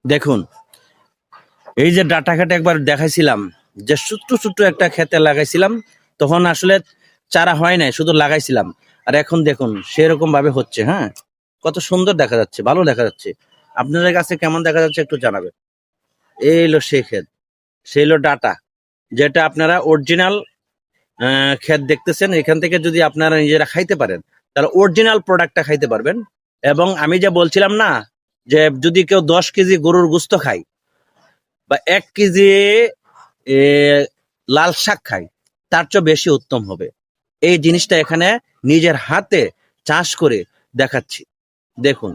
দেখুন, এই যে ডাটা খেতে একবার দেখাইছিলাম, যে ছোট্ট ছোট্ট একটা খেতে লাগাইছিলাম, তখন আসলে চারা হয় নাই, শুধু লাগাইছিলাম। আর এখন দেখুন সেরকম ভাবে হচ্ছে। হ্যাঁ, কত সুন্দর দেখা যাচ্ছে, ভালো দেখা যাচ্ছে। আপনাদের কাছে কেমন দেখা যাচ্ছে একটু জানাবেন। এই হলো সেই ক্ষেত, সেই হলো ডাটা, যেটা আপনারা অরিজিনাল ক্ষেত দেখতেছেন। এখান থেকে যদি আপনারা নিজেরা খাইতে পারেন, তাহলে অরিজিনাল প্রোডাক্টটা খাইতে পারবেন। এবং আমি যে বলছিলাম না, যে যদি কেউ 10 কেজি গরুর গোস্ত খায় বা 1 কেজি এ, লাল শাক খায়, তার চেয়ে বেশি উত্তম হবে। এই জিনিসটা এখানে নিজের হাতে চাষ করে দেখাচ্ছি। দেখুন,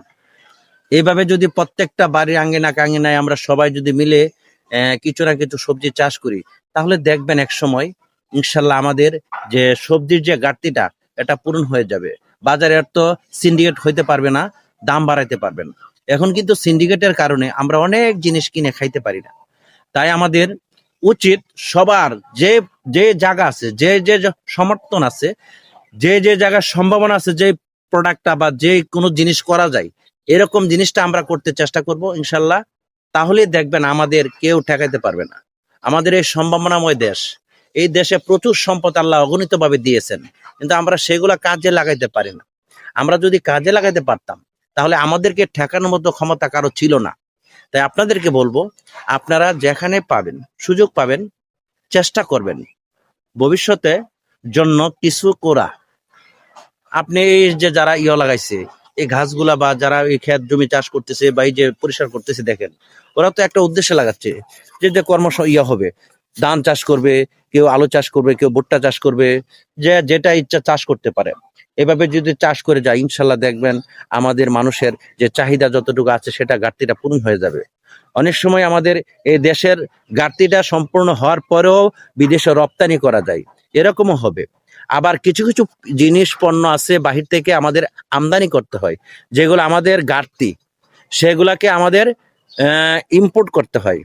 এইভাবে যদি প্রত্যেকটা বাড়ির আঙ্গিনায় আমরা সবাই যদি মিলে কিছু না কিছু সবজি চাষ করি, তাহলে দেখবেন এক সময় ইনশাল্লাহ আমাদের যে সবজির যে ঘাটতিটা, এটা পূরণ হয়ে যাবে। বাজারে আর তো সিন্ডিকেট হইতে পারবে না, দাম বাড়াইতে পারবেন। এখন কিন্তু সিন্ডিকেটের কারণে আমরা অনেক জিনিস কিনে খাইতে পারি না। তাই আমাদের উচিত সবার যে যে জায়গা আছে, যে যে সমর্থন আছে, যে যে জায়গার সম্ভাবনা আছে, যে প্রোডাক্টটা বা যে কোনো জিনিস করা যায়, এরকম জিনিসটা আমরা করতে চেষ্টা করব ইনশাল্লাহ। তাহলে দেখবেন আমাদের কেউ ঠেকাইতে পারবে না। আমাদের এই সম্ভাবনাময় দেশ, এই দেশে প্রচুর সম্পদ আল্লাহ অগণিতভাবে দিয়েছেন, কিন্তু আমরা সেগুলা কাজে লাগাইতে পারি না। আমরা যদি কাজে লাগাইতে পারতাম, তাহলে আমাদেরকে ঠেকানোর মতো ক্ষমতা কারো ছিল না। তাই আপনাদেরকে বলবো, আপনারা যেখানে পাবেন, সুযোগ পাবেন, চেষ্টা করবেন ভবিষ্যতে জন্য কিছু করা। আপনি এই যে যারা লাগাইছে, এই ঘাসগুলা বা যারা এই ক্ষেত জমি চাষ করতেছে বা এই যে পরিষ্কার করতেছে, দেখেন ওরা তো একটা উদ্দেশ্যে লাগাচ্ছে, যে কর্ম হবে, ধান চাষ করবে, কেউ আলু চাষ করবে, কেউ ভুট্টা চাষ করবে, যে যেটা ইচ্ছা চাষ করতে পারে। এভাবে যদি চাষ করে যায়, ইনশাল্লাহ দেখবেন আমাদের মানুষের যে চাহিদা যতটুকু আছে, সেটা ঘাটতিটা পূরণ হয়ে যাবে। অনেক সময় আমাদের এই দেশের ঘাটতিটা সম্পূর্ণ হওয়ার পরেও বিদেশে রপ্তানি করা যায়, এরকমও হবে। আবার কিছু কিছু জিনিস পণ্য আছে বাহির থেকে আমাদের আমদানি করতে হয়, যেগুলো আমাদের ঘাটতি, সেগুলাকে আমাদের ইম্পোর্ট করতে হয়।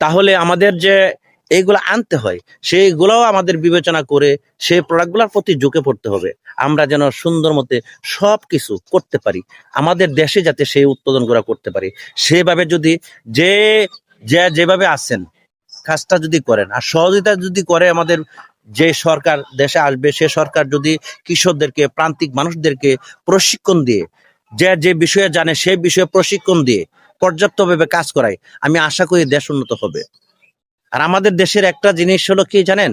তাহলে আমাদের যে এইগুলো আনতে হয়, সেইগুলোও আমাদের বিবেচনা করে সেই প্রোডাক্টগুলোর প্রতি ঝুঁকে পড়তে হবে। আমরা যেন সুন্দর মতে সব কিছু করতে পারি, আমাদের দেশে যাতে সেই উৎপাদন করা করতে পারি। সেভাবে যদি যে যেভাবে আছেন কাজটা যদি করেন, আর সহযোগিতা যদি করে আমাদের যে সরকার দেশে আসবে, সে সরকার যদি কৃষকদেরকে, প্রান্তিক মানুষদেরকে প্রশিক্ষণ দিয়ে, যে যে বিষয়ে জানে সেই বিষয়ে প্রশিক্ষণ দিয়ে পর্যাপ্তভাবে কাজ করায়, আমি আশা করি দেশ উন্নত হবে। আর আমাদের দেশের একটা জিনিস হলো কি জানেন,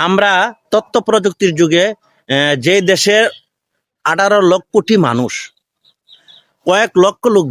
আমরা তথ্য প্রযুক্তির যুগে যে দেশের 18 লক্ষ কোটি মানুষ, কয়েক লক্ষ লোক